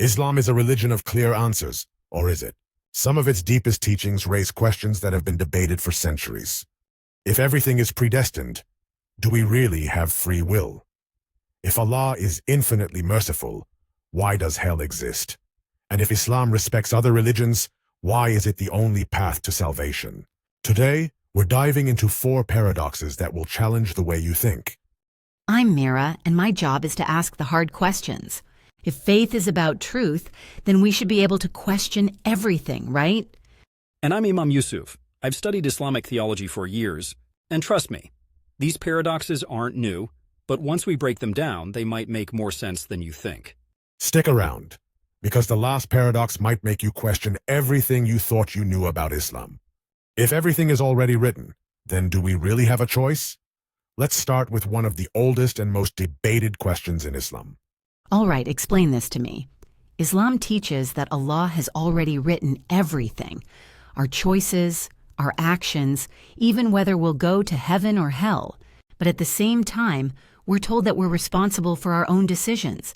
Islam is a religion of clear answers, or is it? Some of its deepest teachings raise questions that have been debated for centuries. If everything is predestined, do we really have free will? If Allah is infinitely merciful, why does hell exist? And if Islam respects other religions, why is it the only path to salvation? Today, we're diving into 4 paradoxes that will challenge the way you think. I'm Mira, and my job is to ask the hard questions. If faith is about truth, then we should be able to question everything, right? And I'm Imam Yusuf. I've studied Islamic theology for years, and trust me, these paradoxes aren't new, but once we break them down, they might make more sense than you think. Stick around, because the last paradox might make you question everything you thought you knew about Islam. If everything is already written, then do we really have a choice? Let's start with one of the oldest and most debated questions in Islam. All right, explain this to me. Islam teaches that Allah has already written everything. Our choices, our actions, even whether we'll go to heaven or hell. But at the same time, we're told that we're responsible for our own decisions.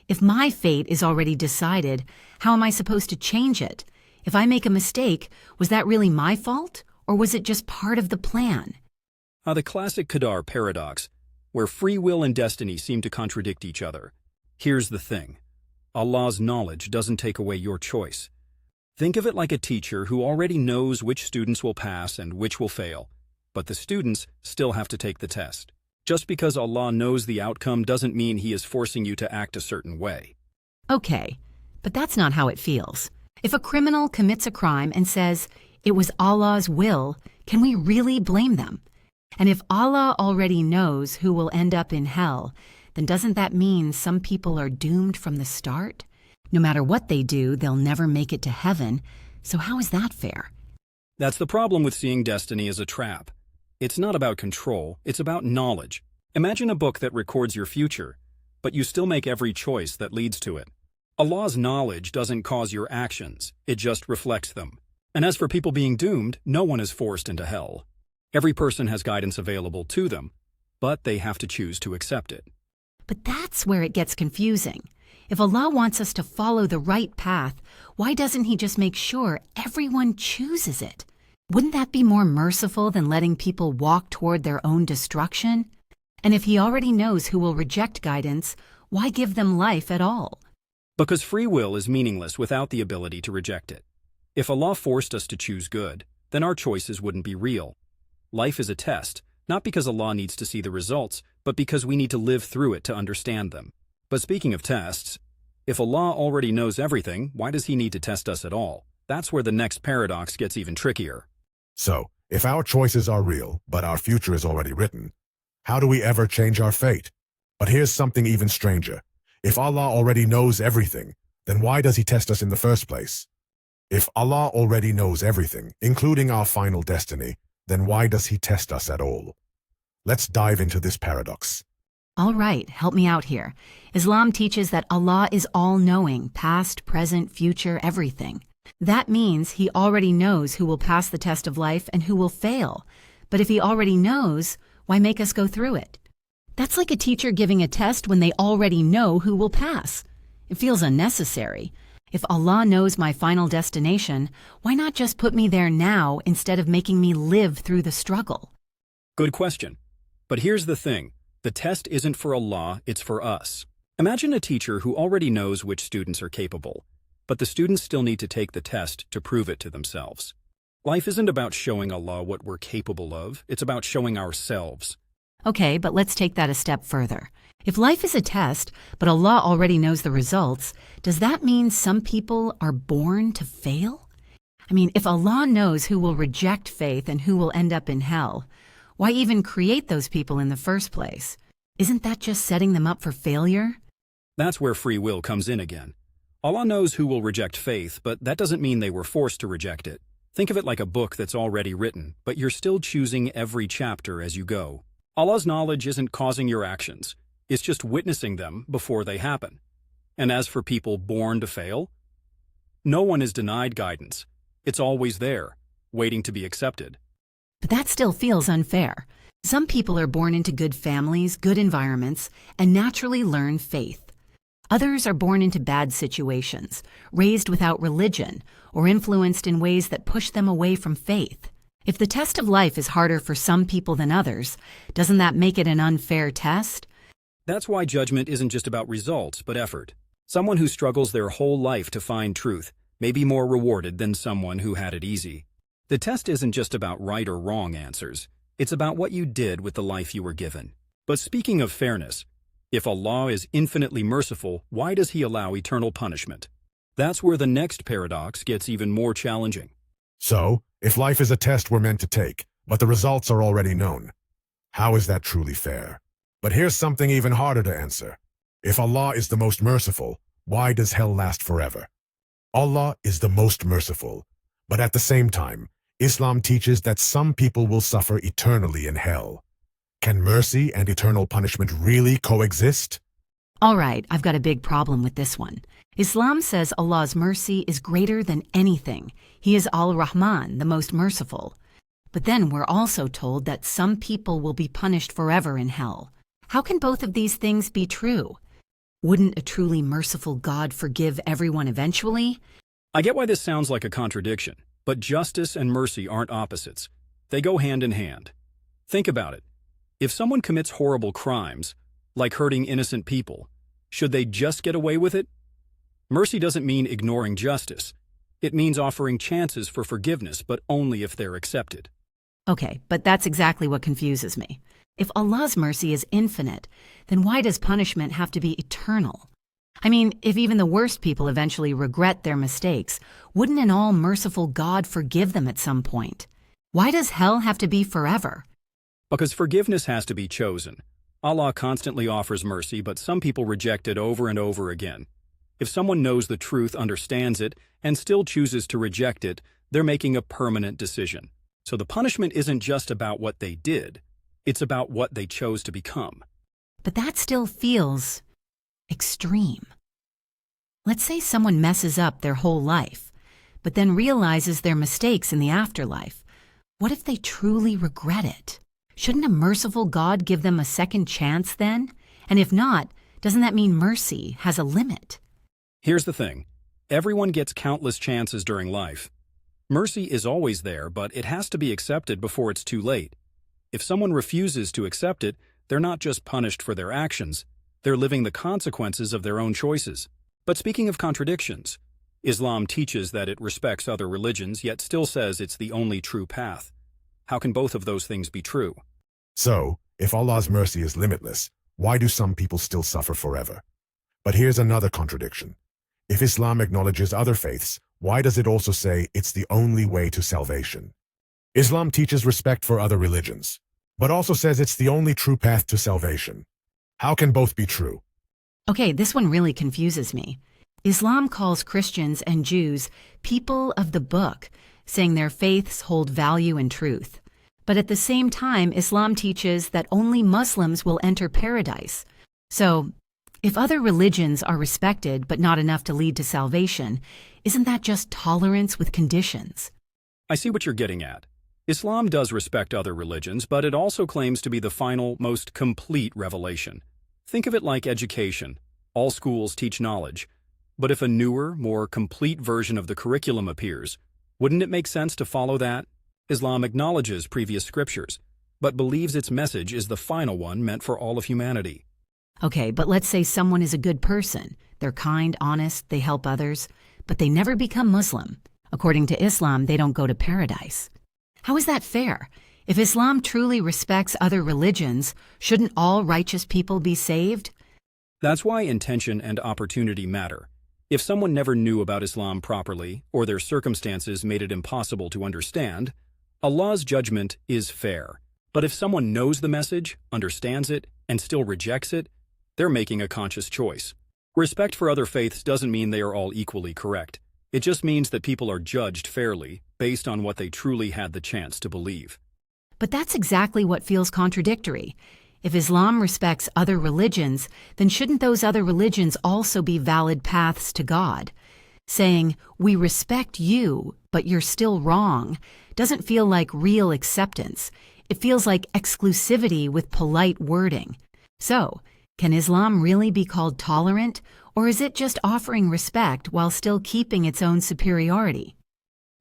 If my fate is already decided, how am I supposed to change it? If I make a mistake, was that really my fault? Or was it just part of the plan? The classic Qadar paradox, where free will and destiny seem to contradict each other. Here's the thing. Allah's knowledge doesn't take away your choice. Think of it like a teacher who already knows which students will pass and which will fail, but the students still have to take the test. Just because Allah knows the outcome doesn't mean He is forcing you to act a certain way. Okay, but that's not how it feels. If a criminal commits a crime and says, "It was Allah's will," can we really blame them? And if Allah already knows who will end up in hell, then doesn't that mean some people are doomed from the start? No matter what they do, they'll never make it to heaven. So how is that fair? That's the problem with seeing destiny as a trap. It's not about control, it's about knowledge. Imagine a book that records your future, but you still make every choice that leads to it. Allah's knowledge doesn't cause your actions, it just reflects them. And as for people being doomed, no one is forced into hell. Every person has guidance available to them, but they have to choose to accept it. But that's where it gets confusing. If Allah wants us to follow the right path, why doesn't He just make sure everyone chooses it? Wouldn't that be more merciful than letting people walk toward their own destruction? And if He already knows who will reject guidance, why give them life at all? Because free will is meaningless without the ability to reject it. If Allah forced us to choose good, then our choices wouldn't be real. Life is a test, not because Allah needs to see the results, but because we need to live through it to understand them. But speaking of tests, if Allah already knows everything, why does He need to test us at all? That's where the next paradox gets even trickier. So, if our choices are real, but our future is already written, how do we ever change our fate? But here's something even stranger. If Allah already knows everything, then why does He test us in the first place? If Allah already knows everything, including our final destiny, then why does He test us at all? Let's dive into this paradox. All right, help me out here. Islam teaches that Allah is all-knowing, past, present, future, everything. That means He already knows who will pass the test of life and who will fail. But if He already knows, why make us go through it? That's like a teacher giving a test when they already know who will pass. It feels unnecessary. If Allah knows my final destination, why not just put me there now instead of making me live through the struggle? Good question. But here's the thing. The test isn't for Allah, it's for us. Imagine a teacher who already knows which students are capable, but the students still need to take the test to prove it to themselves. Life isn't about showing Allah what we're capable of, it's about showing ourselves. Okay, but let's take that a step further. If life is a test, but Allah already knows the results, does that mean some people are born to fail? I mean, if Allah knows who will reject faith and who will end up in hell, why even create those people in the first place? Isn't that just setting them up for failure? That's where free will comes in again. Allah knows who will reject faith, but that doesn't mean they were forced to reject it. Think of it like a book that's already written, but you're still choosing every chapter as you go. Allah's knowledge isn't causing your actions. It's just witnessing them before they happen. And as for people born to fail, no one is denied guidance. It's always there, waiting to be accepted. But that still feels unfair. Some people are born into good families, good environments, and naturally learn faith. Others are born into bad situations, raised without religion, or influenced in ways that push them away from faith. If the test of life is harder for some people than others, doesn't that make it an unfair test? That's why judgment isn't just about results, but effort. Someone who struggles their whole life to find truth may be more rewarded than someone who had it easy. The test isn't just about right or wrong answers. It's about what you did with the life you were given. But speaking of fairness, if Allah is infinitely merciful, why does He allow eternal punishment? That's where the next paradox gets even more challenging. So, if life is a test we're meant to take, but the results are already known, how is that truly fair? But here's something even harder to answer. If Allah is the most merciful, why does hell last forever? Allah is the most merciful, but at the same time, Islam teaches that some people will suffer eternally in hell. Can mercy and eternal punishment really coexist? All right, I've got a big problem with this one. Islam says Allah's mercy is greater than anything. He is Al-Rahman, the most merciful. But then we're also told that some people will be punished forever in hell. How can both of these things be true? Wouldn't a truly merciful God forgive everyone eventually? I get why this sounds like a contradiction, but justice and mercy aren't opposites. They go hand in hand. Think about it. If someone commits horrible crimes, like hurting innocent people, should they just get away with it? Mercy doesn't mean ignoring justice. It means offering chances for forgiveness, but only if they're accepted. Okay, but that's exactly what confuses me. If Allah's mercy is infinite, then why does punishment have to be eternal? I mean, if even the worst people eventually regret their mistakes, wouldn't an all-merciful God forgive them at some point? Why does hell have to be forever? Because forgiveness has to be chosen. Allah constantly offers mercy, but some people reject it over and over again. If someone knows the truth, understands it, and still chooses to reject it, they're making a permanent decision. So the punishment isn't just about what they did, it's about what they chose to become. But that still feels extreme. Let's say someone messes up their whole life, but then realizes their mistakes in the afterlife. What if they truly regret it? Shouldn't a merciful God give them a second chance then? And if not, doesn't that mean mercy has a limit? Here's the thing. Everyone gets countless chances during life. Mercy is always there, but it has to be accepted before it's too late. If someone refuses to accept it, they're not just punished for their actions, they're living the consequences of their own choices. But speaking of contradictions, Islam teaches that it respects other religions, yet still says it's the only true path. How can both of those things be true? So, if Allah's mercy is limitless, why do some people still suffer forever? But here's another contradiction. If Islam acknowledges other faiths, why does it also say it's the only way to salvation? Islam teaches respect for other religions, but also says it's the only true path to salvation. How can both be true? Okay, this one really confuses me. Islam calls Christians and Jews people of the book, saying their faiths hold value and truth. But at the same time, Islam teaches that only Muslims will enter paradise. So, if other religions are respected but not enough to lead to salvation, isn't that just tolerance with conditions? I see what you're getting at. Islam does respect other religions, but it also claims to be the final, most complete revelation. Think of it like education. All schools teach knowledge. But if a newer, more complete version of the curriculum appears, wouldn't it make sense to follow that? Islam acknowledges previous scriptures, but believes its message is the final one meant for all of humanity. Okay, but let's say someone is a good person. They're kind, honest, they help others, but they never become Muslim. According to Islam, they don't go to paradise. How is that fair? If Islam truly respects other religions, shouldn't all righteous people be saved? That's why intention and opportunity matter. If someone never knew about Islam properly, or their circumstances made it impossible to understand, Allah's judgment is fair. But if someone knows the message, understands it, and still rejects it, they're making a conscious choice. Respect for other faiths doesn't mean they are all equally correct. It just means that people are judged fairly based on what they truly had the chance to believe. But that's exactly what feels contradictory. If Islam respects other religions, then shouldn't those other religions also be valid paths to God? Saying, "We respect you, but you're still wrong," doesn't feel like real acceptance. It feels like exclusivity with polite wording. So, Can Islam really be called tolerant, or is it just offering respect while still keeping its own superiority?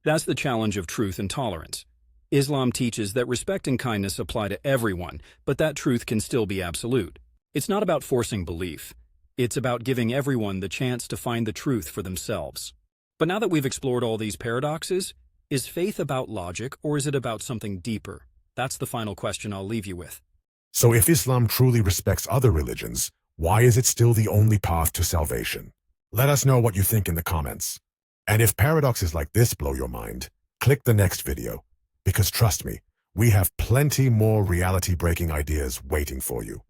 That's the challenge of truth and tolerance. Islam teaches that respect and kindness apply to everyone, but that truth can still be absolute. It's not about forcing belief. It's about giving everyone the chance to find the truth for themselves. But now that we've explored all these paradoxes, is faith about logic or is it about something deeper? That's the final question I'll leave you with. So if Islam truly respects other religions, why is it still the only path to salvation? Let us know what you think in the comments. And if paradoxes like this blow your mind, click the next video. Because trust me, we have plenty more reality-breaking ideas waiting for you.